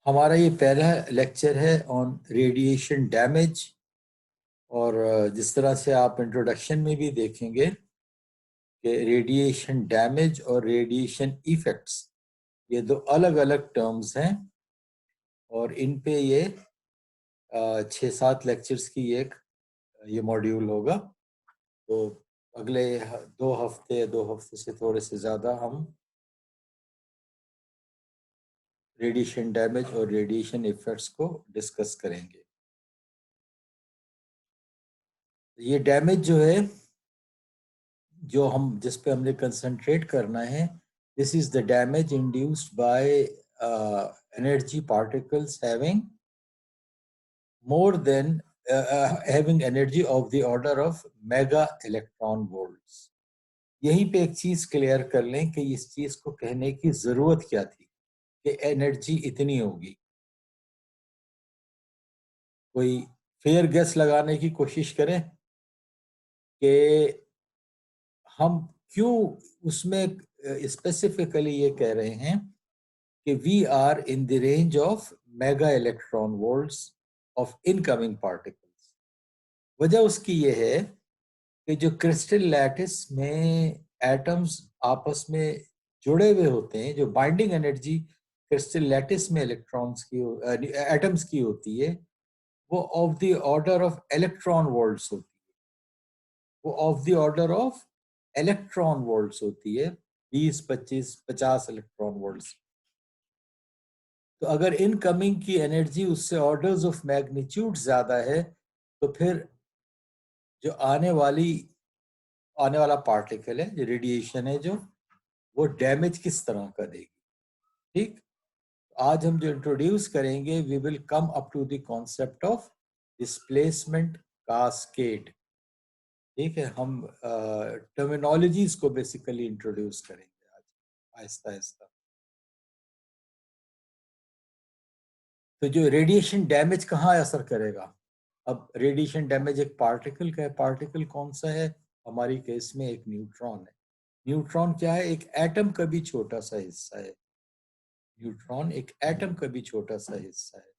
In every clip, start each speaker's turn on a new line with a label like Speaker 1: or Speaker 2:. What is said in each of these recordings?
Speaker 1: हमारा ये पहला लेक्चर है ऑन रेडिएशन डैमेज। और जिस तरह से आप इंट्रोडक्शन में भी देखेंगे कि रेडिएशन डैमेज और रेडिएशन इफेक्ट्स ये दो अलग अलग टर्म्स हैं और इन पे ये 6-7 लेक्चर्स की एक ये मॉड्यूल होगा। तो अगले 2 हफ्ते से थोड़े से ज़्यादा हम रेडिएशन डैमेज और रेडिएशन इफेक्ट्स को डिस्कस करेंगे। ये डैमेज जो है जो हम जिस पे हमने कंसंट्रेट करना है, this is the damage induced by energy particles having more than having energy of the order of mega electron volts. यहीं पे एक चीज क्लियर कर लें कि इस चीज को कहने की जरूरत क्या थी कि एनर्जी इतनी होगी। कोई फेयर गेस लगाने की कोशिश करें कि हम क्यों उसमें स्पेसिफिकली ये कह रहे हैं कि we are in the range of mega electron volts of incoming particles. वजह उसकी ये है कि जो क्रिस्टल लैटिस में एटम्स आपस में जुड़े हुए होते हैं, जो बाइंडिंग एनर्जी क्रिस्टल लैटिस में इलेक्ट्रॉन्स की एटम्स की होती है, वो of the order of electron volts होती है। वो of the order of electron volts होती है, 20, 25, 50 इलेक्ट्रॉन वोल्ट्स। तो अगर इनकमिंग की एनर्जी उससे ऑर्डर्स ऑफ मैग्नीट्यूड ज्यादा है, तो फिर जो आने वाला पार्टिकल है, जो रेडिएशन है, जो वो डैमेज किस तरह का देगी। ठीक, आज हम जो इंट्रोड्यूस करेंगे, we will come up to the concept of displacement cascade. ठीक है, हम टर्मिनोलॉजीज को बेसिकली इंट्रोड्यूस करेंगे आज आहिस्ता आहिस्ता। तो जो रेडिएशन डैमेज कहाँ असर करेगा? अब रेडिएशन डैमेज एक पार्टिकल का है। पार्टिकल कौन सा है? हमारी केस में एक न्यूट्रॉन है। न्यूट्रॉन क्या है? एक एटम का भी छोटा सा हिस्सा है। न्यूट्रॉन एक एटम का भी छोटा सा हिस्सा है।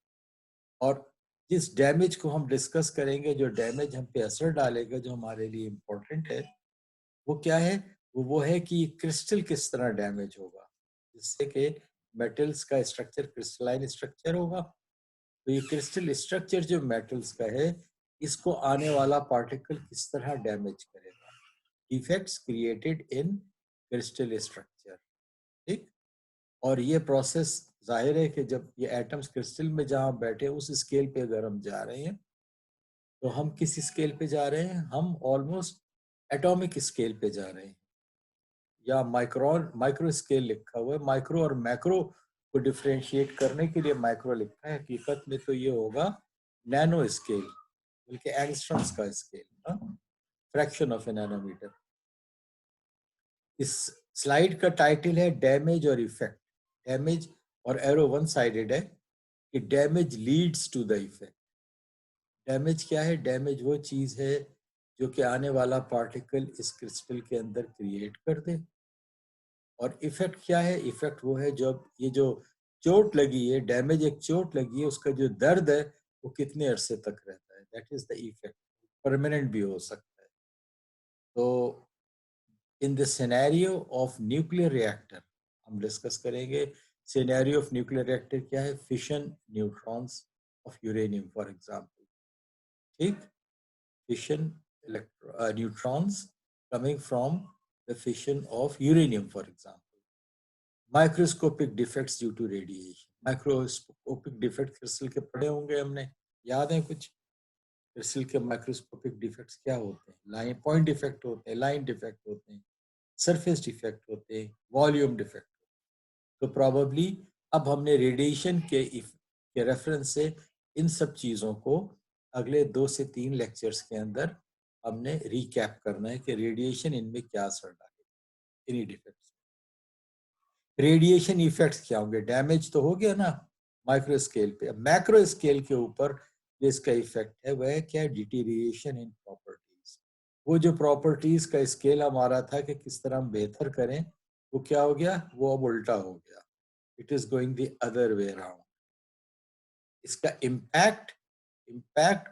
Speaker 1: और जिस डैमेज को हम डिस्कस करेंगे, जो डैमेज हम पे असर डालेगा, जो हमारे लिए इम्पोर्टेंट है, वो क्या है? वो है कि क्रिस्टल किस तरह डैमेज होगा, जिससे कि मेटल्स का स्ट्रक्चर क्रिस्टलाइन स्ट्रक्चर होगा। तो ये क्रिस्टल स्ट्रक्चर जो मेटल्स का है, इसको आने वाला पार्टिकल किस तरह डैमेज करेगा। Defects created in crystal structure. ठीक, और ये प्रोसेस जाहिर है कि जब ये एटम्स क्रिस्टल में जहाँ बैठे, उस स्केल पे अगर हम जा रहे हैं, तो हम किस स्केल पे जा रहे हैं? हम ऑलमोस्ट एटॉमिक स्केल पे जा रहे हैं, या माइक्रो स्केल लिखा हुआ है। माइक्रो और मैक्रो को डिफ्रेंशिएट करने के लिए माइक्रो लिखा है, हकीकत में तो ये होगा नैनो स्केल, बल्कि एंगस्ट्रम्स का scale, fraction of a nanometre. इस स्लाइड का टाइटल है डैमेज और इफेक्ट। डैमेज और एरो वन साइडेड है कि damage leads to the effect. Damage क्या है? डैमेज वो चीज है जो कि आने वाला पार्टिकल इस क्रिस्टल के अंदर क्रिएट कर दे। और इफेक्ट क्या है? इफेक्ट वो है जब ये जो चोट लगी है, डैमेज एक चोट लगी है, उसका जो दर्द है वो कितने अरसे तक रहता है, that is the effect. Permanent भी हो सकता है। तो in the scenario of nuclear reactor हम डिस्कस करेंगे। सिनेरियो ऑफ न्यूक्लियर रिएक्टर क्या है? Fission neutrons of uranium for example. ठीक, fission neutrons coming from the fission of uranium, for example. Microscopic defects due to radiation. Microscopic defects crystal के पढ़े होंगे हमने, याद है कुछ? क्रिस्टल के माइक्रोस्कोपिक डिफेक्ट्स क्या होते हैं? लाइन पॉइंट डिफेक्ट होते हैं, लाइन डिफेक्ट होते हैं, सरफेस डिफेक्ट होते हैं, वॉल्यूम डिफेक्ट। तो प्रॉबली अब हमने रेडिएशन के रेफरेंस से इन सब चीज़ों को अगले 2 से 3 लेक्चर्स के अंदर हमने रिकैप करना है कि रेडिएशन इनमें क्या असर डालेगा, इन्हीं डिफेक्ट्स। रेडिएशन इफेक्ट्स क्या होंगे? डैमेज तो हो गया ना माइक्रो स्केल पे। मैक्रो स्केल के ऊपर जो इसका इफेक्ट है वह क्या है? डिटीरिएशन इन प्रॉपर्टीज। वो जो प्रॉपर्टीज का स्केल हमारा था कि किस तरह हम बेहतर करें, वो क्या हो गया? वो अब उल्टा हो गया। It is going the other way around. इसका impact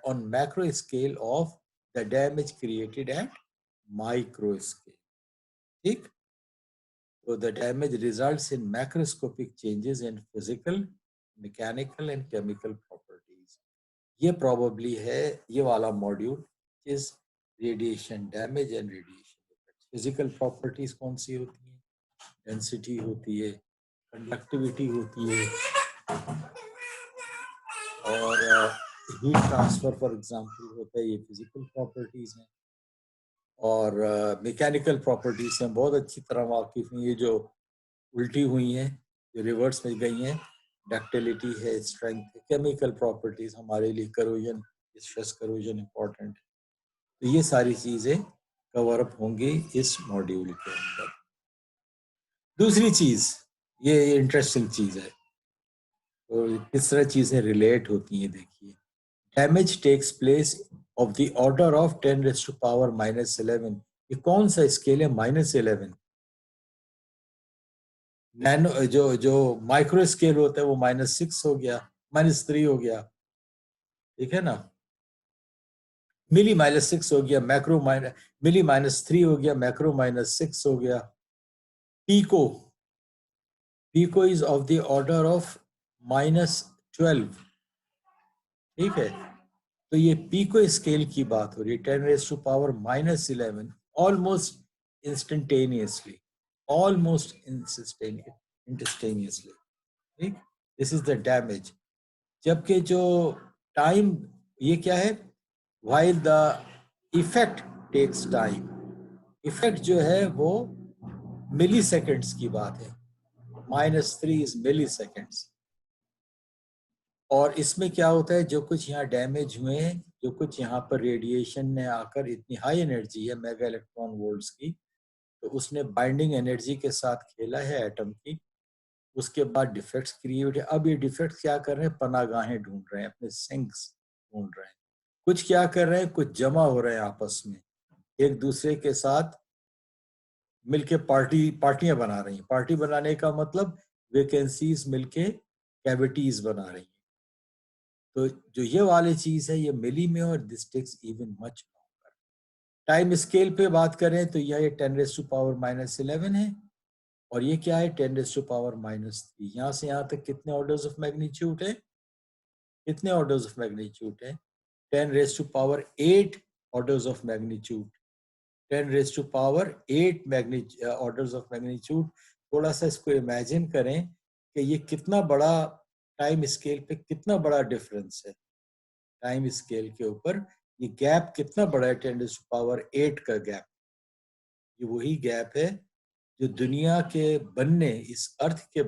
Speaker 1: on macro scale of the damage created at micro scale. ठीक? So the damage results in macroscopic changes in physical, mechanical and chemical properties. ये probably है ये वाला module is radiation damage and radiation effects. Physical properties कौन सी होती हैं? Density होती है, conductivity होती है, और हीट ट्रांसफर फॉर एग्जांपल होता है, ये फिजिकल प्रॉपर्टीज हैं। और मैकेनिकल प्रॉपर्टीज हैं, बहुत अच्छी तरह वाकिफ हैं। ये जो उल्टी हुई हैं, जो रिवर्स में गई हैं, डक्टिलिटी है, स्ट्रेंथ है। केमिकल प्रॉपर्टीज हमारे लिए करोजन, स्ट्रेस करोजन इंपॉर्टेंट। तो ये सारी चीजें कवर अप होंगी इस मॉड्यूल के अंदर। दूसरी चीज, ये इंटरेस्टिंग चीज है, तो किस तरह चीजें रिलेट होती हैं देखिए। Damage takes place of the order of 10⁻⁻11। ये कौन सा स्केल है? -11। नैनो जो माइक्रो स्केल होता है वो -6 हो गया, -3 हो गया, ठीक है ना। मिली -6 हो गया, मैक्रो मिली -3 हो गया, मैक्रो -6 हो गया। Pico is of the order of -12, ठीक है। तो ये पीको स्केल की बात हो रही है, 10⁻⁻11, ऑलमोस्ट इंस्टेंटेनियसली, ठीक। This is the damage. जबकि जो टाइम, ये क्या है? While the effect takes time, effect जो है वो मिली सेकेंड्स की बात है। -3 इज मिली सेकेंड्स। और इसमें क्या होता है, जो कुछ यहाँ डैमेज हुए हैं, जो कुछ यहाँ पर रेडिएशन ने आकर, इतनी हाई एनर्जी है मेगा इलेक्ट्रॉन वोल्ट्स की, तो उसने बाइंडिंग एनर्जी के साथ खेला है एटम की। उसके बाद डिफेक्ट्स क्रिएट है। अब ये डिफेक्ट्स क्या कर रहे हैं? पनागाहें ढूंढ रहे हैं, अपने सिंक्स ढूंढ रहे हैं। कुछ क्या कर रहे हैं? कुछ जमा हो रहे हैं आपस में, एक दूसरे के साथ मिलके पार्टियां बना रही हैं। पार्टी बनाने का मतलब वैकेंसीज मिलके कैविटीज बना रही हैं। तो जो ये वाली चीज है, ये मिली में, और this takes even much longer. Time scale पे बात करें तो यह 10⁻⁻11 है, और ये क्या है? 10⁻⁻3। यहाँ से यहाँ तक कितने ऑर्डर्स ऑफ मैग्नीट्यूड है? कितने ऑर्डर्स ऑफ मैग्नीट्यूड है? 10⁻8 orders of magnitude. 10⁻8 orders of magnitude. थोड़ा सा इसको इमेजिन करें कि ये कितना बड़ा टाइम स्केल पे, कितना बड़ा डिफरेंस है टाइम स्केल के ऊपर। ये गैप कितना बड़ा है? 10⁻8 का गैप। ये वही गैप है जो दुनिया के बनने, इस अर्थ के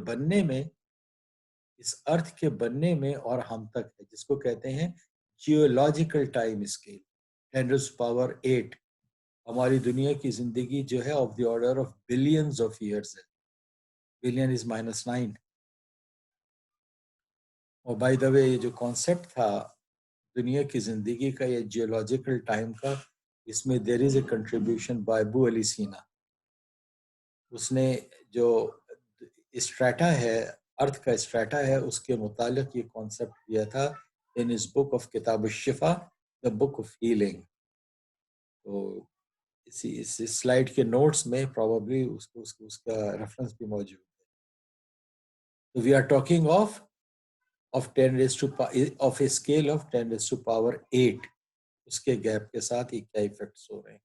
Speaker 1: बनने में और हम तक है, जिसको कहते हैं जियोलॉजिकल टाइम स्केल। 10⁻8 हमारी दुनिया की जिंदगी जो है of the order of billions of years है। Billion is -9। और बाय द वे, ये जो कॉन्सेप्ट था दुनिया की जिंदगी का, ये जियोलॉजिकल टाइम का, इसमें there is a contribution by Abu Ali Sina. उसने जो स्ट्रेटा है, अर्थ का स्ट्रेटा है, उसके मुतालिक ये कॉन्सेप्ट दिया था इन इस बुक ऑफ किताब शिफा, द बुक ऑफ हीलिंग। तो इस स्लाइड के नोट्स में प्रोबेबली उसका रेफरेंस भी मौजूद है। तो we are talking of 10 of a scale of 10⁻8। उसके गैप के साथ ये क्या इफेक्ट्स हो रहे हैं।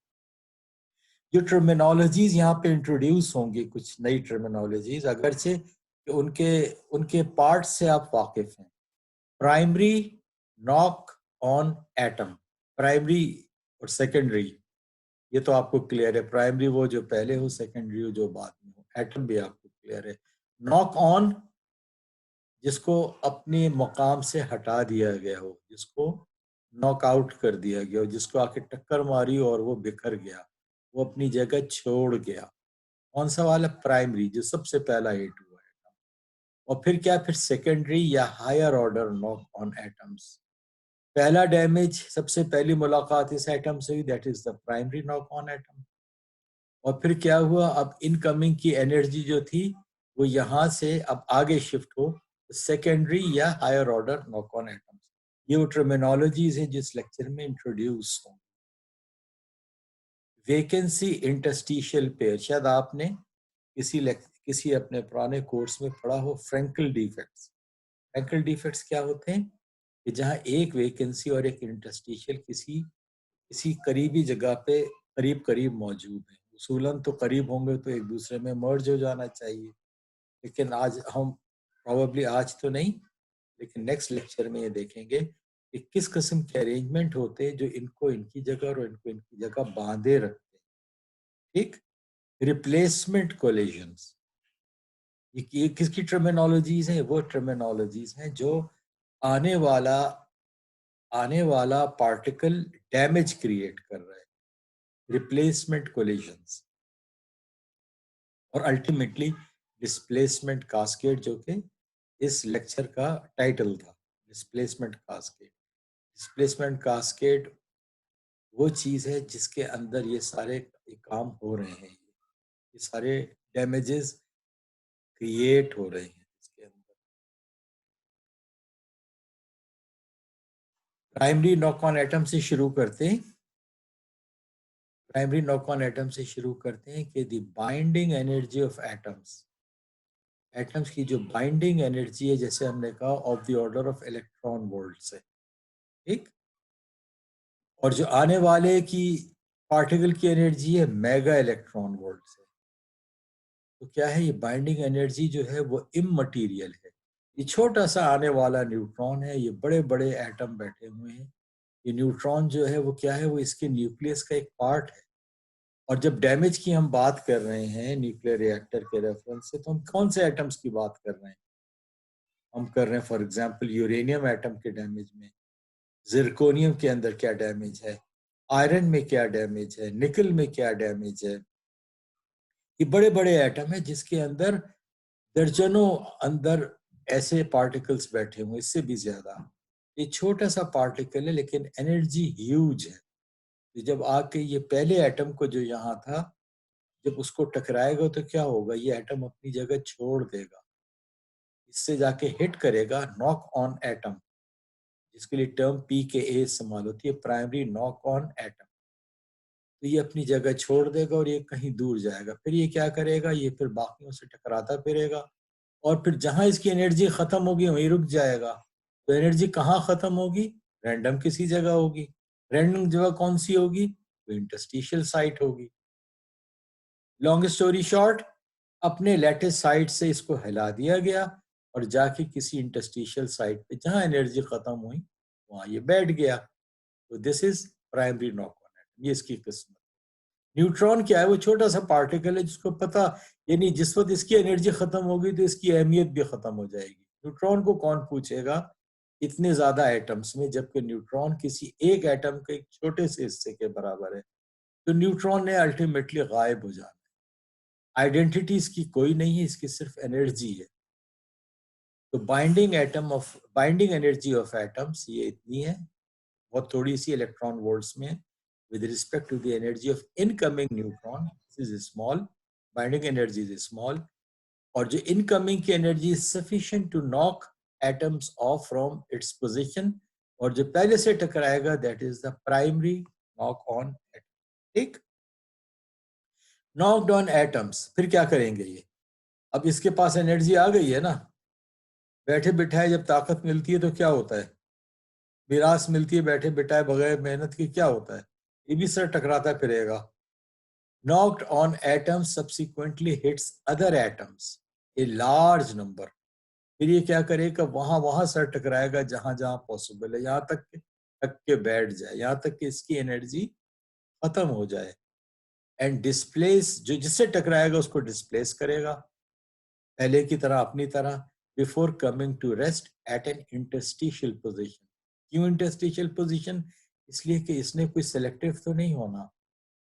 Speaker 1: जो टर्मिनोलॉजीज यहाँ पे इंट्रोड्यूस होंगी, कुछ नई टर्मिनोलॉजीज, अगरचे कि उनके पार्ट से आप वाकिफ हैं। Primary knock on atom, primary और सेकेंडरी, ये तो आपको क्लियर है। प्राइमरी वो जो पहले हो, सेकेंडरी हो जो बाद में हो। एटम भी आपको क्लियर है। नॉक ऑन, जिसको अपने मुकाम से हटा दिया गया हो, जिसको नॉकआउट कर दिया गया हो, जिसको आके टक्कर मारी और वो बिखर गया, वो अपनी जगह छोड़ गया। कौन सा वाला? प्राइमरी, जो सबसे पहला हिट हुआ है। और फिर क्या? फिर सेकेंडरी या higher order knock on atoms. पहला डैमेज, सबसे पहली मुलाकात इस एटम से हुई, that is the primary knock on atom. और फिर क्या हुआ? अब इनकमिंग की एनर्जी जो थी वो यहाँ से अब आगे शिफ्ट हो सेकेंडरी या higher order knock on atoms, ये वो टर्मिनोलॉजीज हैं जिस लेक्चर में इंट्रोड्यूस हों। वेकेंसी इंटरस्टिशियल पेयर, शायद आपने किसी अपने पुराने कोर्स में पढ़ा हो। फ्रैंकल डिफेक्ट्स, फ्रैंकल डिफेक्ट्स क्या होते हैं कि जहां एक वेकेंसी और एक इंटरस्टिशियल किसी किसी करीबी जगह पे करीब करीब मौजूद है। उसूलन तो करीब होंगे तो एक दूसरे में मर्ज हो जाना चाहिए, लेकिन आज हम प्रोबेबली आज तो नहीं, लेकिन नेक्स्ट लेक्चर में ये देखेंगे कि किस किस्म के अरेंजमेंट होते हैं जो इनको इनकी जगह और इनको इनकी जगह बांधे रखते हैं। ठीक, रिप्लेसमेंट कोलिजन्स, ये किसकी टर्मिनोलॉजीज हैं? वो टर्मिनोलॉजीज हैं जो आने वाला आने वाला पार्टिकल डैमेज क्रिएट कर रहा है, रिप्लेसमेंट कोलिजन्स। और अल्टीमेटली डिस्प्लेसमेंट कास्केड, जो कि इस लेक्चर का टाइटल था, डिस्प्लेसमेंट कास्केड। डिस्प्लेसमेंट कास्केड वो चीज है जिसके अंदर ये सारे काम हो रहे हैं, ये सारे डैमेजेस क्रिएट हो रहे हैं इसके अंदर। प्राइमरी नॉक ऑन एटम से शुरू करते हैं। प्राइमरी नॉक ऑन एटम से शुरू करते हैं कि the binding energy of atoms, atoms की जो बाइंडिंग एनर्जी है, जैसे हमने कहा, of the order of electron volt से। ठीक, और जो आने वाले की पार्टिकल की एनर्जी है मेगा इलेक्ट्रॉन वोल्ट से। तो क्या है, ये बाइंडिंग एनर्जी जो है वो इममटीरियल है। ये छोटा सा आने वाला न्यूट्रॉन है, ये बड़े बड़े एटम बैठे हुए हैं। ये न्यूट्रॉन जो है वो क्या है, वो इसके न्यूक्लियस का एक पार्ट है। और जब डैमेज की हम बात कर रहे हैं न्यूक्लियर रिएक्टर के रेफरेंस से, तो हम कौन से एटम्स की बात कर रहे हैं? हम कर रहे हैं फॉर एग्जांपल यूरेनियम एटम के डैमेज में, जिरकोनियम के अंदर क्या डैमेज है, आयरन में क्या डैमेज है, निकल में क्या डैमेज है। ये बड़े बड़े एटम है जिसके अंदर दर्जनों अंदर ऐसे पार्टिकल्स बैठे हुए, इससे भी ज्यादा। ये छोटा सा पार्टिकल है लेकिन एनर्जी ह्यूज है। तो जब आके ये पहले एटम को जो यहाँ था, जब उसको टकराएगा तो क्या होगा, ये एटम अपनी जगह छोड़ देगा, इससे जाके हिट करेगा नॉक ऑन एटम, जिसके लिए टर्म पी के ए इस्तेमाल होती है, प्राइमरी नॉक ऑन एटम। तो ये अपनी जगह छोड़ देगा और ये कहीं दूर जाएगा। फिर ये क्या करेगा, ये फिर बाकियों से टकराता फिरेगा और फिर जहां इसकी एनर्जी खत्म होगी वहीं रुक जाएगा। तो एनर्जी कहाँ खत्म होगी? रैंडम किसी जगह होगी। रैंडम जगह कौन सी होगी? तो इंटरस्टिशियल साइट होगी। लॉन्ग स्टोरी शॉर्ट, अपने लेटेस्ट साइट से इसको हिला दिया गया और जाके किसी इंटरस्टिशियल साइट पे जहां एनर्जी खत्म हुई वहां ये बैठ गया। तो this is primary knock on atom, ये इसकी किस्मत। न्यूट्रॉन क्या है? वो छोटा सा पार्टिकल है जिसको पता, यानी जिस वक्त इसकी एनर्जी खत्म होगी तो इसकी अहमियत भी खत्म हो जाएगी। न्यूट्रॉन को कौन पूछेगा इतने ज्यादा एटम्स में, जबकि न्यूट्रॉन किसी एक एटम के एक छोटे से हिस्से के बराबर है। तो न्यूट्रॉन ने अल्टीमेटली गायब हो जाना है। आइडेंटिटी इसकी कोई नहीं है, इसकी सिर्फ एनर्जी है। तो बाइंडिंग एनर्जी ऑफ एटम्स ये इतनी है, बहुत थोड़ी सी इलेक्ट्रॉन वोल्ट्स में, with respect to the energy of incoming neutron, this is small, binding energy is small, और जो incoming की energy is sufficient to knock atoms off from its position, और जो पहले से टकराएगा that is the primary knock on atom। ठीक, knocked on atoms फिर क्या करेंगे ये? अब इसके पास एनर्जी आ गई है ना, बैठे बिठाए जब ताकत मिलती है तो क्या होता है? विरासत मिलती है बैठे बिठाए बगैर मेहनत के, क्या होता है? ये भी सर टकराता फिरेगा। Knocked on atoms subsequently hits other atoms, a large number। फिर ये क्या करेगा, वहां वहां सर टकराएगा जहां जहां पॉसिबल है, यहाँ तक के बैठ जाए, यहाँ तक कि इसकी एनर्जी खत्म हो जाए। एंड डिस्प्लेस, जो जिससे टकराएगा उसको डिस्प्लेस करेगा पहले की तरह, अपनी तरह, before coming to rest at an interstitial position. क्यों इंटरस्टिशियल पोजिशन? इसलिए कि इसने कोई सेलेक्टिव तो नहीं होना,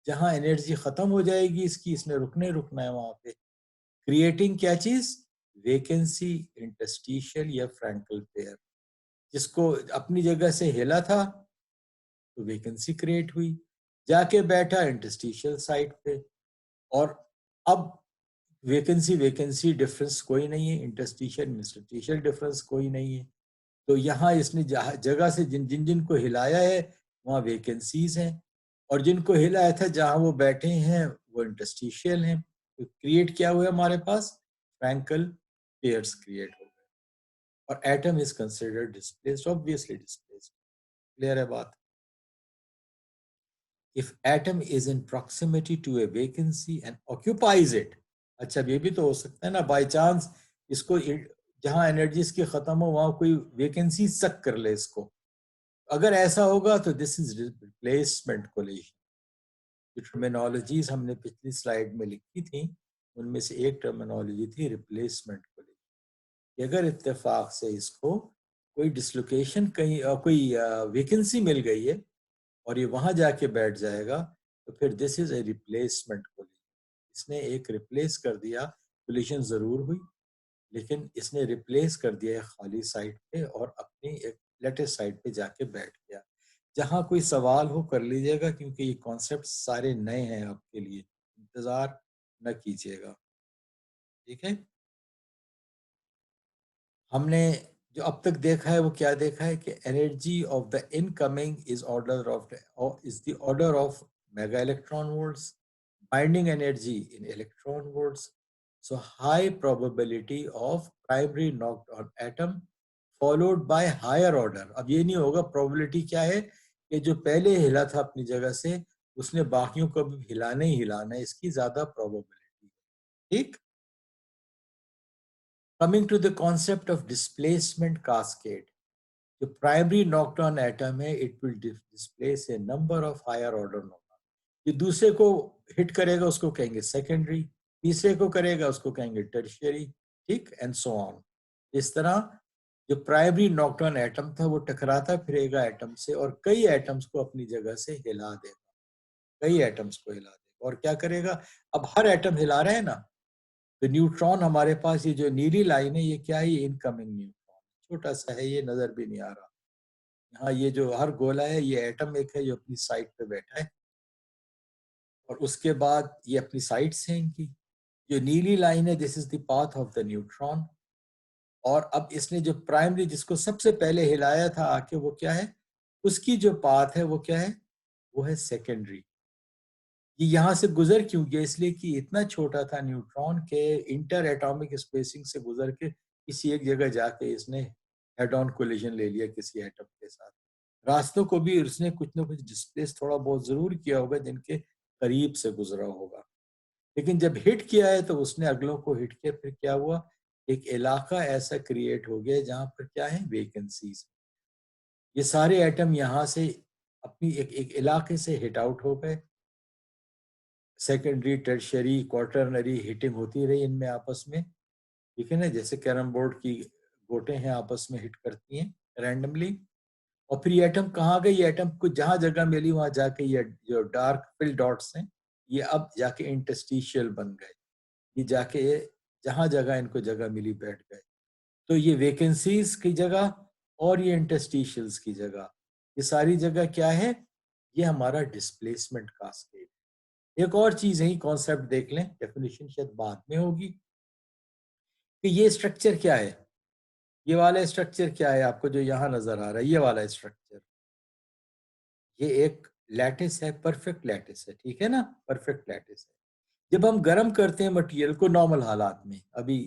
Speaker 1: जहां एनर्जी खत्म हो जाएगी इसकी, इसने रुकना है वहां पे। क्रिएटिंग क्या चीज? वेकेंसी इंटरस्टिशियल या फ्रैंकल पेयर। जिसको अपनी जगह से हिला था तो वेकेंसी क्रिएट हुई, जाके बैठा इंटरस्टिशियल साइट पे, और अब वैकेंसी वैकेंसी डिफरेंस कोई नहीं है, इंटरस्टिशियल इंटरस्टिशियल डिफरेंस कोई नहीं है। तो यहाँ इसने जगह से जिन जिन जिनको हिलाया है वहाँ वैकेंसीज हैं, और जिनको हिलाया था जहाँ वो बैठे हैं वो इंटरस्टिशियल हैं। तो क्रिएट क्या हुआ हमारे पास, फ्रैंकल पेयर्स क्रिएट हो गए, और atom is considered displaced, obviously displaced. Clear है बात? if atom is in proximity to a vacancy and occupies it, अच्छा ये भी तो हो सकता है ना, बाय चांस इसको जहां एनर्जी इसकी खत्म हो वहां कोई वैकेंसी सक कर ले इसको, अगर ऐसा होगा तो दिस इज रिप्लेसमेंट कोलिजन। जो टर्मिनोलॉजीज हमने पिछली स्लाइड में लिखी थी उनमें से एक टर्मिनोलॉजी थी रिप्लेसमेंट कोलिजन। अगर इत्तेफाक से इसको कोई डिसलोकेशन कहीं कोई वैकेंसी मिल गई है और ये वहां जाके बैठ जाएगा तो फिर this is A replacement collision. इसने एक रिप्लेस कर दिया, कोलिजन जरूर हुई लेकिन इसने रिप्लेस कर दिया है खाली साइड पे और अपनी एक लेटेस्ट साइड पे जाके बैठ गया। जहां कोई सवाल हो कर लीजिएगा क्योंकि ये कॉन्सेप्ट सारे नए हैं आपके लिए, इंतजार न कीजिएगा। ठीक है, हमने जो अब तक देखा है वो क्या देखा है कि energy of the incoming is order of mega electron volts, binding energy in electron volts, so high probability of primary knocked on atom followed by higher order. अब ये नहीं होगा, प्रोबेबिलिटी क्या है कि जो पहले हिला था अपनी जगह से उसने बाकियों को भी हिलाना ही हिलाना है, इसकी ज्यादा प्रोबेबिलिटी। ठीक, coming to the concept of displacement cascade, जो प्राइमरी नॉक्टर्न एटम है it will displace a number of higher order knock on. ये दूसरे को हिट करेगा उसको कहेंगे सेकेंडरी, तीसरे को करेगा उसको कहेंगे टर्शियरी, ठीक, एंड सो ऑन। इस तरह जो प्राइमरी नॉक्टर्न एटम था वो टकराता फिरेगा एटम से और कई एटम्स को अपनी जगह से हिला देगा, कई एटम्स को हिला देगा। और क्या करेगा, अब हर एटम हिला रहे हैं ना, तो न्यूट्रॉन हमारे पास ये जो नीली लाइन है ये क्या है, ये इनकमिंग न्यूट्रॉन, छोटा सा है, ये नजर भी नहीं आ रहा। यहाँ ये जो हर गोला है ये एटम एक है जो अपनी साइड पे बैठा है, और उसके बाद ये अपनी साइड्स हैं इनकी। जो नीली लाइन है this is the path of the neutron, और अब इसने जो प्राइमरी जिसको सबसे पहले हिलाया था आके वो क्या है, उसकी जो पाथ है वो क्या है, वो है सेकेंडरी। ये यहाँ से गुजर क्यों गया, इसलिए कि इतना छोटा था न्यूट्रॉन के इंटर एटॉमिक स्पेसिंग से गुजर के किसी एक जगह जाके इसने हेड ऑन कोलिजन ले लिया किसी एटम के साथ। रास्तों को भी उसने कुछ ना कुछ डिस्प्लेस थोड़ा बहुत जरूर किया होगा जिनके करीब से गुजरा होगा, लेकिन जब हिट किया है तो उसने अगलों को हिट किया, फिर क्या हुआ, एक इलाका ऐसा क्रिएट हो गया जहां पर क्या है, वेकेंसीज। ये सारे एटम यहाँ से अपनी एक इलाके से हिट आउट हो गए, सेकेंडरी टर्शियरी क्वार्टरनरी हिटिंग होती रही इनमें आपस में, ठीक है ना, जैसे कैरम बोर्ड की गोटे हैं आपस में हिट करती हैं रैंडमली। और फिर ये एटम कहाँ गए, ये एटम को जहां जगह मिली वहां जाके ये जो डार्क फिल डॉट्स हैं ये अब जाके इंटरस्टिशियल बन गए, ये जाके जहां जगह इनको जगह मिली बैठ गए। तो ये वैकेंसीज की जगह और ये इंटरस्टिशियल्स की जगह, ये सारी जगह क्या है, ये हमारा डिस्प्लेसमेंट कास्केड। एक और चीज है, कॉन्सेप्ट देख लें, डेफिनेशन शायद बाद में होगी, कि ये स्ट्रक्चर क्या है, ये वाला स्ट्रक्चर क्या है आपको जो यहाँ नजर आ रहा है, ये वाला स्ट्रक्चर, ये एक लैटिस है, परफेक्ट लैटिस है, ठीक है ना, परफेक्ट लैटिस है। जब हम गर्म करते हैं मटेरियल को नॉर्मल हालात में, अभी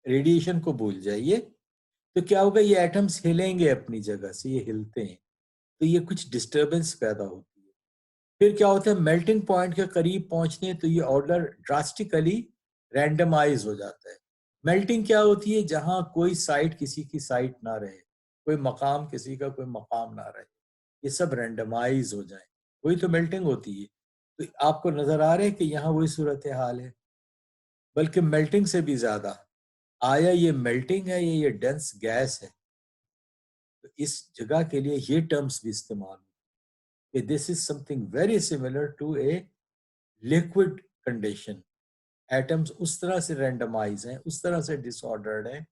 Speaker 1: रेडिएशन को भूल जाइए, तो क्या होगा, ये एटम्स हिलेंगे अपनी जगह से, ये हिलते हैं तो ये कुछ डिस्टरबेंस पैदा होती है। फिर क्या होता है, मेल्टिंग पॉइंट के करीब पहुंचते हैं तो ये ऑर्डर ड्रास्टिकली रैंडमाइज हो जाता है। मेल्टिंग क्या होती है, जहां कोई साइट किसी की साइट ना रहे, कोई मकाम किसी का कोई मकाम ना रहे, ये सब रैंडमाइज हो जाए, वही तो मेल्टिंग होती है। तो आपको नजर आ रहा है कि यहाँ वही सूरत हाल है, बल्कि मेल्टिंग से भी ज्यादा। आया ये मेल्टिंग है या ये डेंस गैस है, तो इस जगह के लिए ये टर्म्स भी इस्तेमाल कि this is something very similar to a liquid condition. Atoms उस तरह से रैंडमाइज हैं, उस तरह से डिसऑर्डर्ड हैं,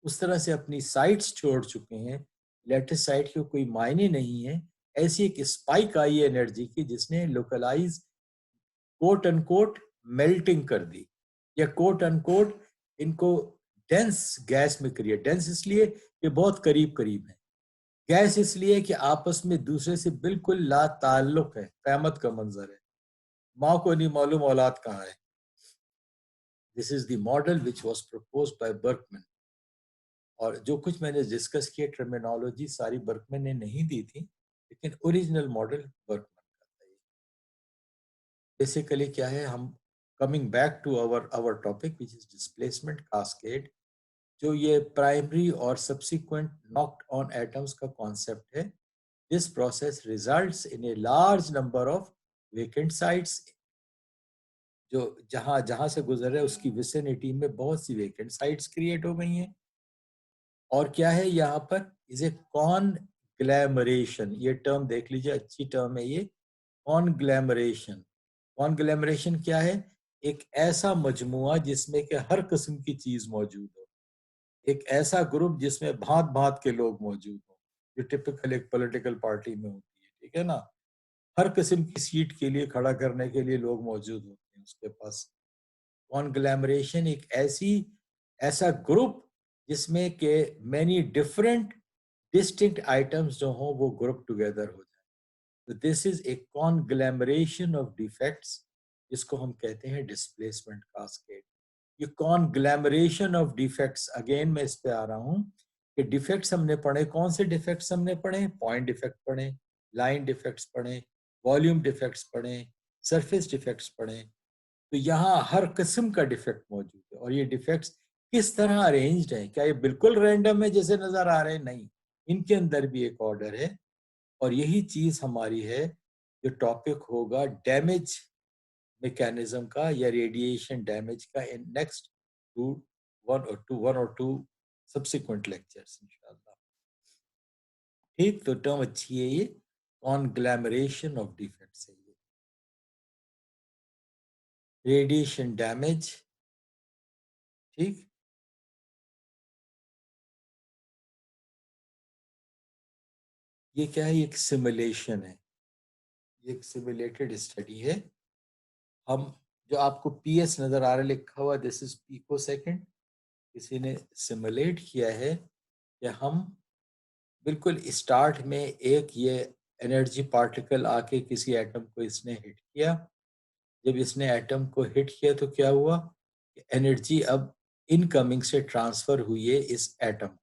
Speaker 1: उस तरह से अपनी साइट्स छोड़ चुके हैं, लेटेस्ट साइट की कोई मायने नहीं है। ऐसी एक स्पाइक आई है एनर्जी की जिसने लोकलाइज कोट अनकोट मेल्टिंग कर दी, या कोट अनकोट इनको डेंस गैस में क्रिएट, डेंस इसलिए कि बहुत करीब करीब है, गैस इसलिए कि आपस में दूसरे से बिल्कुल ला ताल्लुक है, क़यामत का मंजर है, माँ को नहीं मालूम औलाद कहाँ है। This is the model which was proposed by Berkman. और जो कुछ मैंने डिस्कस किया टर्मिनोलॉजी सारी बर्कमैन ने नहीं दी थी, लेकिन ओरिजिनल मॉडल बर्कमैन का था। बेसिकली क्या है, हम coming back to our topic which is displacement cascade, जो ये प्राइमरी और सब्सिक्वेंट नॉक्ड ऑन एटम्स का कॉन्सेप्ट है। This process results in a large number of vacant sites, जो जहां जहां से गुजर रहे है उसकी विसिनिटी में बहुत सी वेकेंट साइट्स क्रिएट हो गई हैं। और क्या है यहाँ पर, इज ए कॉन्ग्लैमरेशन, ये टर्म देख लीजिए, अच्छी टर्म है ये, कॉन्ग्लैमरेशन। कॉन्ग्लैमरेशन क्या है, एक ऐसा मजमुआ जिसमें कि हर किस्म की चीज मौजूद हो, एक ऐसा ग्रुप जिसमें भांत भांत के लोग मौजूद हो, जो टिपिकल एक पॉलिटिकल पार्टी में होती है, ठीक है ना। हर किस्म की सीट के लिए खड़ा करने के लिए लोग मौजूद होते हैं उसके पास। कॉन्ग्लैमरेशन एक ऐसा ग्रुप जिसमें के मैनी डिफरेंट डिस्टिंक्ट आइटम्स जो हो वो ग्रुप टुगेदर हो जाए, तो this is a conglomeration of defects, जिसको हम कहते हैं डिस्प्लेसमेंट कास्केड। ये कॉन्ग्लैमरेशन ऑफ डिफेक्ट्स, अगेन मैं इस पे आ रहा हूं कि डिफेक्ट्स हमने पढ़े, कौन से डिफेक्ट्स हमने पढ़े, पॉइंट डिफेक्ट पढ़े, लाइन डिफेक्ट्स पढ़े, वॉल्यूम डिफेक्ट्स पढ़े, सरफेस डिफेक्ट्स पढ़े। तो यहाँ हर किस्म का डिफेक्ट मौजूद है, और ये डिफेक्ट्स किस तरह अरेंज्ड है, क्या ये बिल्कुल रैंडम है जैसे नजर आ रहे हैं, नहीं, इनके अंदर भी एक ऑर्डर है। और यही चीज हमारी है जो टॉपिक होगा डैमेज मैकेनिज्म का या रेडिएशन डैमेज का इन नेक्स्ट टू वन और टू सब्सिक्वेंट लेक्चर्स इंशाल्लाह। ठीक, तो टर्म अच्छी है ये, कॉन्ग्लैमरेशन ऑफ डिफेक्ट्स है ये, रेडिएशन डैमेज। ठीक, ये क्या है, एक सिमुलेशन है, ये एक सिमुलेटेड स्टडी है। हम जो आपको पीएस नजर आ रहा है लिखा हुआ, दिस इज पिको सेकंड, किसी ने सिमुलेट किया है कि हम बिल्कुल स्टार्ट में एक ये एनर्जी पार्टिकल आके किसी एटम को इसने हिट किया। जब इसने एटम को हिट किया तो क्या हुआ, एनर्जी अब इनकमिंग से ट्रांसफर हुई है इस एटम को।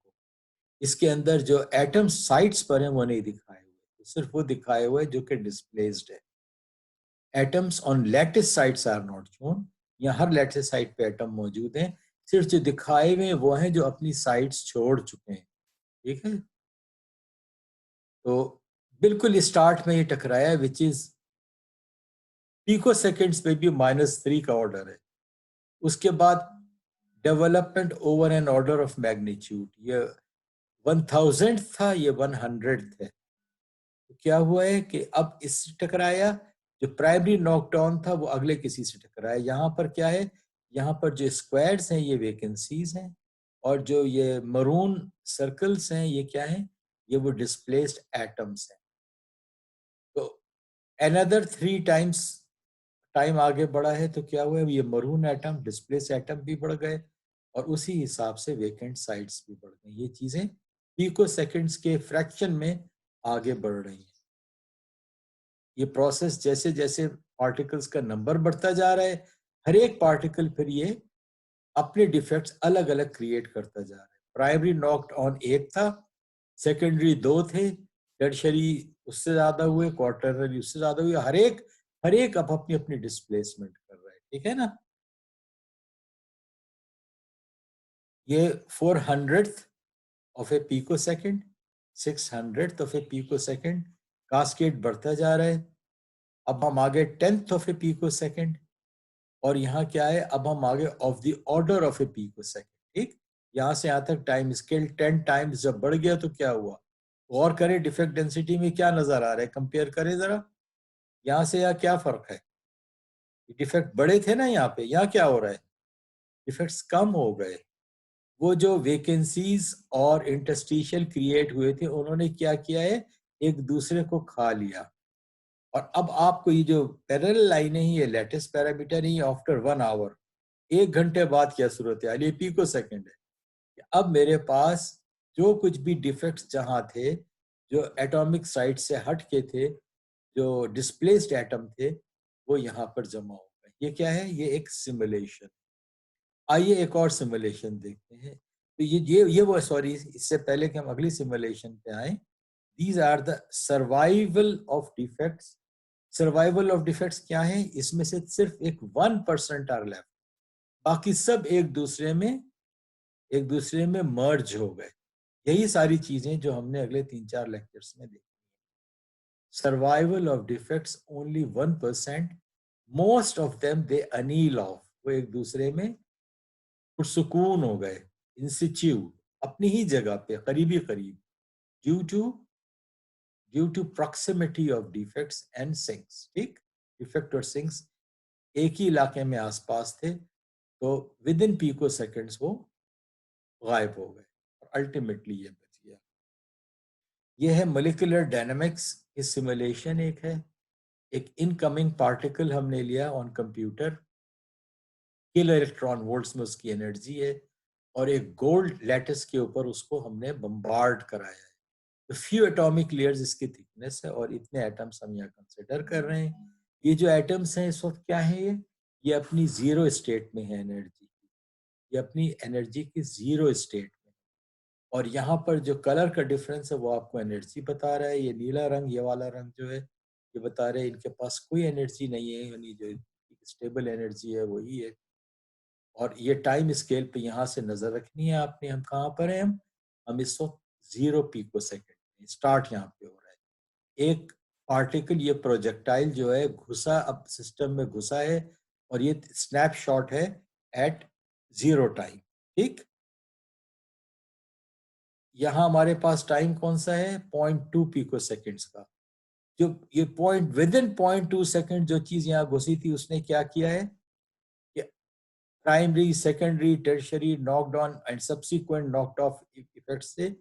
Speaker 1: इसके अंदर जो एटम साइट्स पर हैं वो नहीं दिखाए हुए, सिर्फ वो दिखाए हुए जो कि डिस्प्लेस्ड है। Atoms on lattice sites are not shown, या हर लैटिस साइट पे एटम मौजूद हैं, सिर्फ जो दिखाए हुए वो हैं जो अपनी साइट्स छोड़ चुके हैं। ठीक है, तो बिल्कुल स्टार्ट में ये टकराया, विच इज पिको सेकेंड्स पे भी -3 का ऑर्डर है। उसके बाद development over an order of magnitude, ये 1000 था, ये 100 है। तो क्या हुआ है कि अब इससे टकराया, जो प्राइमरी नॉकडाउन था वो अगले किसी से टकराया। यहाँ पर क्या है, यहाँ पर जो स्क्वायर्स हैं ये वैकेंसीज हैं, और जो ये मरून सर्कल्स हैं ये क्या है, ये वो डिस्प्लेस्ड एटम्स हैं। तो अनदर 3 टाइम्स टाइम आगे बढ़ा है, तो क्या हुआ है, ये मरून एटम डिस्प्लेस एटम भी बढ़ गए, और उसी हिसाब से वेकेंट साइट्स भी बढ़ गई। ये चीजें पिको सेकंड्स के फ्रैक्शन में आगे बढ़ रही हैं। ये प्रोसेस जैसे जैसे पार्टिकल्स का नंबर बढ़ता जा रहा है, हर एक पार्टिकल फिर ये अपने डिफेक्ट्स अलग अलग क्रिएट करता जा रहा है। प्राइमरी नॉक्ड ऑन एक था, सेकेंडरी 2 थे, टर्शरी उससे ज्यादा हुए, क्वार्टरनरी उससे ज्यादा हुए, हर एक अब अपनी अपनी डिस्प्लेसमेंट कर रहा है। ठीक है ना, ये 400th of a pico second, 600th of a pico second, cascade बढ़ता जा रहा है। अब हम आगे 10th of a pico second, और यहाँ क्या है, अब हम आगे of the order of a pico second. ठीक, यहाँ से यहाँ तक टाइम स्केल 10 टाइम्स जब बढ़ गया तो क्या हुआ, और करें डिफेक्ट डेंसिटी में क्या नजर आ रहा है, कंपेयर करें जरा, यहाँ से यहाँ क्या फर्क है। डिफेक्ट बड़े थे ना यहाँ पे, यहाँ क्या हो रहा है, डिफेक्ट्स कम हो गए। वो जो वैकेंसीज और इंटरस्टिशियल क्रिएट हुए थे उन्होंने क्या किया है, एक दूसरे को खा लिया। और अब आपको ये जो पैरेलल लाइन है, ये लेटेस्ट पैरामीटर ही आफ्टर 1 आवर, 1 घंटे बाद क्या सूरत है, ये पिको सेकंड है कि अब मेरे पास जो कुछ भी डिफेक्ट्स जहां थे, जो एटॉमिक साइड से हट के थे, जो डिस्प्लेस्ड एटम थे, वो यहाँ पर जमा हो गए। ये क्या है? ये एक सिमुलेशन। आइए एक और सिमुलेशन देखते हैं। तो ये वो, सॉरी, इससे पहले कि हम अगली सिमुलेशन पे आए, these are the survival of defects. Survival of defects क्या है? इसमें से सिर्फ एक 1% आर लेफ्ट, बाकी सब एक दूसरे में मर्ज हो गए। यही सारी चीजें जो हमने अगले 3-4 लेक्चर्स में देखी। Survival of defects only 1%, most of them they Anil of, वो एक दूसरे में पुरसुकून हो गए, इंसिच्यू, अपनी ही जगह पे करीबी करीब, due to proximity of defects and sinks. ठीक, डिफेक्ट और सिंक्स एक ही इलाके में आसपास थे, तो विद इन पिको सेकेंड्स वो गायब हो गए और अल्टीमेटली ये बच गया। ये है मोलिकुलर डायनामिक्स की सिमुलेशन। एक है, एक इनकमिंग पार्टिकल हमने लिया on computer, kilo electron volts में उसकी एनर्जी है, और एक गोल्ड लैटिस के ऊपर उसको हमने बम्बार्ड कराया है। तो फ्यू एटॉमिक लेयर्स इसकी थिकनेस है, और इतने एटम्स हम यहाँ कंसिडर कर रहे हैं। ये जो एटम्स हैं इस वक्त क्या है? ये अपनी जीरो स्टेट में है एनर्जी की, ये अपनी एनर्जी की जीरो स्टेट में। और यहाँ पर जो कलर का डिफरेंस है वो आपको एनर्जी बता रहा है। ये नीला रंग, ये वाला रंग जो है, ये बता रहे हैं इनके पास कोई एनर्जी नहीं है, यानी जो स्टेबल एनर्जी है वही है। और ये टाइम स्केल पे यहाँ से नजर रखनी है आपने। हम कहाँ पर हैं? हम इस वक्त 0 पिको सेकेंड, स्टार्ट यहाँ पे हो रहा है। एक पार्टिकल, ये प्रोजेक्टाइल जो है घुसा, अब सिस्टम में घुसा है, और ये स्नैपशॉट है एट 0 टाइम। ठीक, यहाँ हमारे पास टाइम कौन सा है? 0.2 पिको सेकेंड्स का। जो ये पॉइंट, विद इन 0.2 सेकेंड जो चीज यहाँ घुसी थी, उसने क्या किया है? Primary, secondary, tertiary, knocked on and subsequent knocked of effect से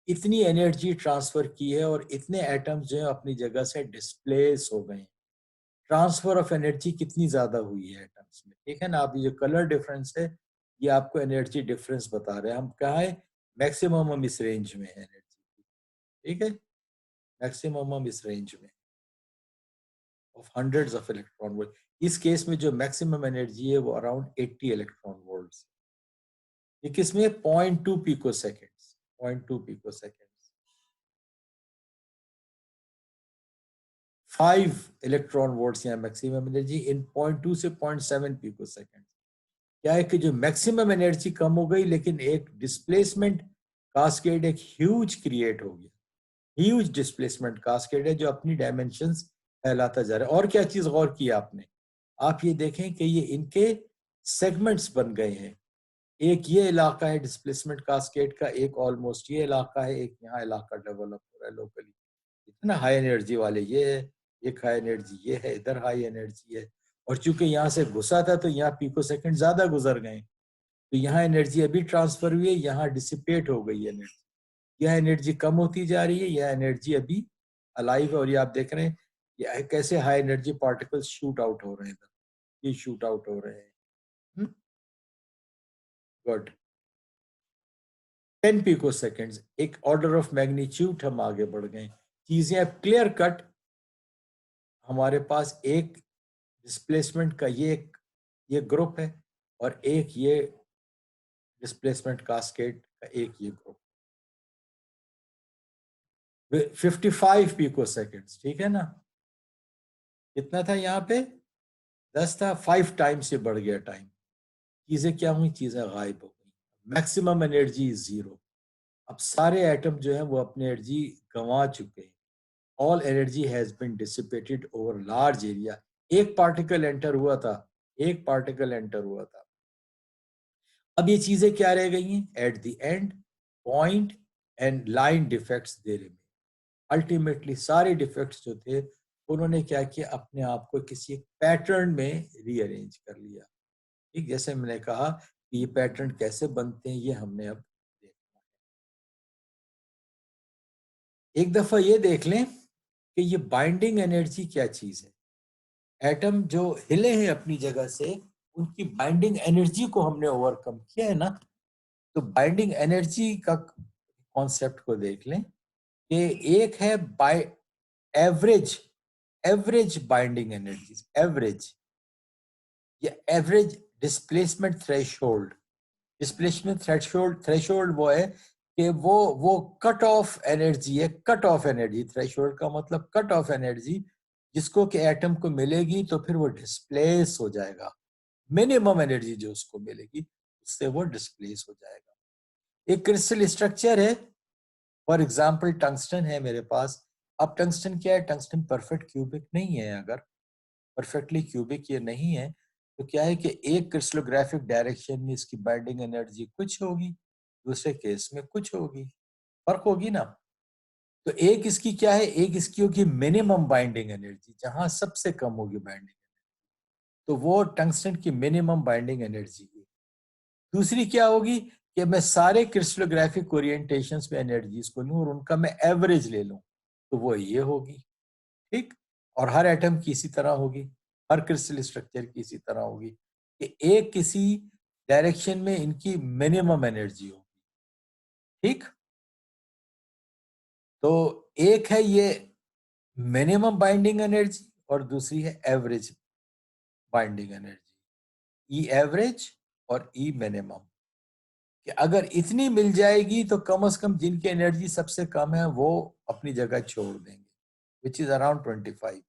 Speaker 1: इतनी एनर्जी ट्रांसफर की है, और इतने एटम्स जो है अपनी जगह से डिस्प्लेस हो गए। ट्रांसफर ऑफ एनर्जी कितनी ज्यादा हुई है एटम्स में, ठीक है ना? आप ये जो कलर डिफरेंस है, ये आपको एनर्जी डिफरेंस बता रहे हैं। हम कहा है मैक्सिमम हम इस रेंज में है एनर्जी, ठीक है? मैक्सिमम हम इस रेंज में of hundreds of electron volt. इस केस में जो मैक्सिमम एनर्जी है वो अराउंड 80 इलेक्ट्रॉन वोल्ट। ये किसमें? 0.2 pico seconds, 0.2 pico seconds. 5 electron volts यहाँ मैक्सिमम एनर्जी, इन 0.2 से 0.7 पिको सेकेंड। क्या है कि जो मैक्सिमम एनर्जी कम हो गई, लेकिन एक डिस्प्लेसमेंट कास्केड एक ह्यूज क्रिएट हो गया। ह्यूज डिस्प्लेसमेंट कास्केड है जो अपनी डायमेंशंस फैलाता जा रहा है। और क्या चीज गौर की आपने? आप ये देखें कि ये इनके सेगमेंट्स बन गए हैं। एक ये इलाका है डिस्प्लेसमेंट कास्केड का, एक ऑलमोस्ट ये इलाका है, एक यहाँ इलाका डेवलप हो रहा है लोकली। इतना हाई एनर्जी वाले ये है, एक हाई एनर्जी ये है, इधर हाई एनर्जी है। और चूंकि यहाँ से घुसा था तो यहाँ पिको सेकंड ज्यादा गुजर गए, तो यहाँ एनर्जी अभी ट्रांसफर हुई है, यहाँ डिसिपेट हो गई एनर्जी। यह एनर्जी कम होती जा रही है, यह एनर्जी अभी अलाइव है। और ये आप देख रहे हैं ये कैसे high energy particles shoot out हो रहे हैं, ये शूट आउट हो रहे हैं। गुड। 10 पिको सेकेंड्स, एक ऑर्डर ऑफ मैग्नीट्यूड हम आगे बढ़ गए। चीजें अब क्लियर कट, हमारे पास एक डिस्प्लेसमेंट का ये ग्रुप है, और एक ये डिस्प्लेसमेंट कास्केड का एक ये ग्रुप। 55 पिको सेकेंड्स, ठीक है ना? कितना था यहाँ पे? 10 था, 5 टाइम्स से बढ़ गया टाइम। चीजें क्या हुई? चीजें गायब हो गई। Maximum energy is 0। अब सारे एटम जो है वो अपनी एनर्जी गंवा चुके हैं। All energy has been dissipated over large area. एक पार्टिकल एंटर हुआ था, एक पार्टिकल एंटर हुआ था। अब ये चीजें क्या रह गई हैं? At the end, point and line defects दे रहे। अल्टीमेटली सारे डिफेक्ट्स जो थे, उन्होंने क्या किया? अपने आप को किसी पैटर्न में रीअरेंज कर लिया। ठीक, जैसे मैंने कहा कि ये पैटर्न कैसे बनते हैं, ये हमने अब देखना है। एक दफा ये देख लें कि ये बाइंडिंग एनर्जी क्या चीज है। एटम जो हिले हैं अपनी जगह से, उनकी बाइंडिंग एनर्जी को हमने ओवरकम किया है ना। तो बाइंडिंग एनर्जी का कॉन्सेप्ट को देख लें कि एक है by average, average binding energy, average या average displacement threshold. Displacement threshold, threshold वो है कि वो कट ऑफ एनर्जी है, कट ऑफ एनर्जी। थ्रेशोल्ड का मतलब कट ऑफ एनर्जी, जिसको कि एटम को मिलेगी तो फिर वो डिस्प्लेस हो जाएगा। मिनिमम एनर्जी जो उसको मिलेगी उससे वो डिस्प्लेस हो जाएगा। एक क्रिस्टल स्ट्रक्चर है, फॉर एग्जाम्पल टंगस्टन है मेरे पास। अब टंगस्टन क्या है, टंगस्टन परफेक्ट क्यूबिक नहीं है। अगर परफेक्टली क्यूबिक ये नहीं है तो क्या है कि एक क्रिस्टलोग्राफिक डायरेक्शन में इसकी बाइंडिंग एनर्जी कुछ होगी, दूसरे केस में कुछ होगी, फर्क होगी ना। तो एक इसकी क्या है, एक इसकी होगी मिनिमम बाइंडिंग एनर्जी, जहां सबसे कम होगी बाइंडिंग, तो वो टंगस्टन की मिनिमम बाइंडिंग एनर्जी है। दूसरी क्या होगी कि मैं सारे क्रिस्टलोग्राफिक ओरिएंटेशंस में एनर्जीज को लूं और उनका मैं एवरेज ले लूं, तो वो ये होगी। ठीक। और हर एटम की इसी तरह होगी, हर क्रिस्टल स्ट्रक्चर की इसी तरह होगी कि एक किसी डायरेक्शन में इनकी मिनिमम एनर्जी होगी। ठीक। तो एक है ये मिनिमम बाइंडिंग एनर्जी और दूसरी है एवरेज बाइंडिंग एनर्जी, ई एवरेज और ई मिनिमम। कि अगर इतनी मिल जाएगी तो कम से कम जिनकी एनर्जी सबसे कम है वो अपनी जगह छोड़ देंगे, विच इज अराउंड 25।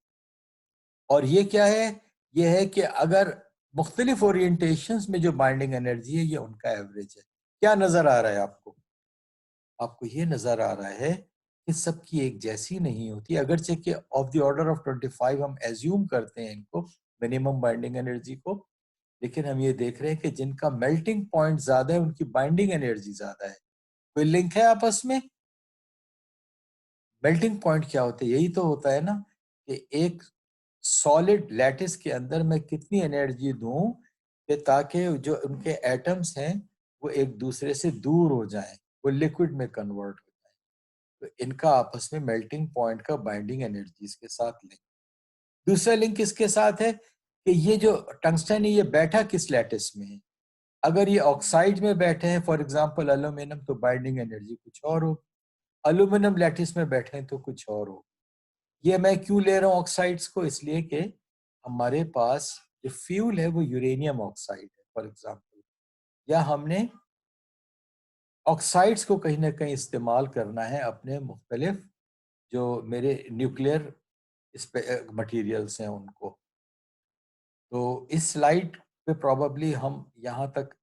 Speaker 1: और ये क्या है, ये है कि अगर मुख्तलिफ ओरिएंटेशंस में जो बाइंडिंग एनर्जी है ये उनका एवरेज है। क्या नजर आ रहा है आपको? आपको ये नजर आ रहा है कि सबकी एक जैसी नहीं होती, अगरचे कि ऑफ द ऑर्डर ऑफ 25 हम एज्यूम करते हैं इनको, मिनिमम बाइंडिंग एनर्जी को। लेकिन हम ये देख रहे हैं कि जिनका मेल्टिंग पॉइंट ज्यादा है उनकी बाइंडिंग एनर्जी ज्यादा है। कोई लिंक है आपस में? मेल्टिंग पॉइंट क्या होता है? यही तो होता है ना कि एक सॉलिड लैटिस के अंदर मैं कितनी एनर्जी दूं कि ताकि जो उनके एटम्स हैं वो एक दूसरे से दूर हो जाएं, वो लिक्विड में कन्वर्ट हो जाएं। तो इनका आपस में मेल्टिंग पॉइंट का बाइंडिंग एनर्जीज के साथ लिंक। दूसरा लिंक किसके साथ है कि ये जो टंगस्टन है ये बैठा किस लैटिस में है। अगर ये ऑक्साइड में बैठे हैं, फॉर एग्जांपल एल्यूमिनियम, तो बाइंडिंग एनर्जी कुछ और हो। एल्यूमिनियम लैटिस में बैठे हैं तो कुछ और हो। ये मैं क्यों ले रहा हूँ ऑक्साइड्स को? इसलिए कि हमारे पास जो फ्यूल है वो यूरेनियम ऑक्साइड है फॉर एग्जांपल, या हमने ऑक्साइड्स को कहीं ना कहीं इस्तेमाल करना है अपने मुख्तलिफ जो मेरे न्यूक्लियर मटीरियल्स हैं उनको। तो इस स्लाइड पे प्रॉबली हम यहाँ तक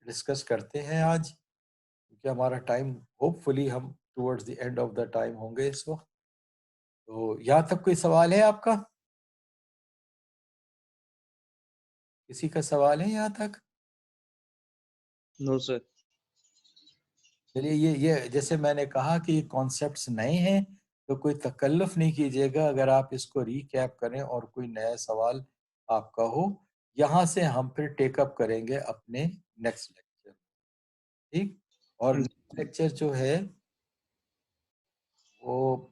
Speaker 1: डिस्कस करते हैं आज, क्योंकि हमारा टाइम, होपफुली हम towards the end of the time होंगे इस वक्त। तो यहाँ तक कोई सवाल है आपका? किसी का सवाल है यहाँ तक?
Speaker 2: No sir.
Speaker 1: चलिए, ये जैसे मैंने कहा कि ये कॉन्सेप्ट्स नए हैं, तो कोई तकल्लुफ नहीं कीजिएगा अगर आप इसको रीकैप करें और कोई नया सवाल आपका हो। यहाँ से हम फिर टेकअप करेंगे अपने नेक्स्ट लेक्चर। ठीक। और नेक्स्ट लेक्चर जो है वो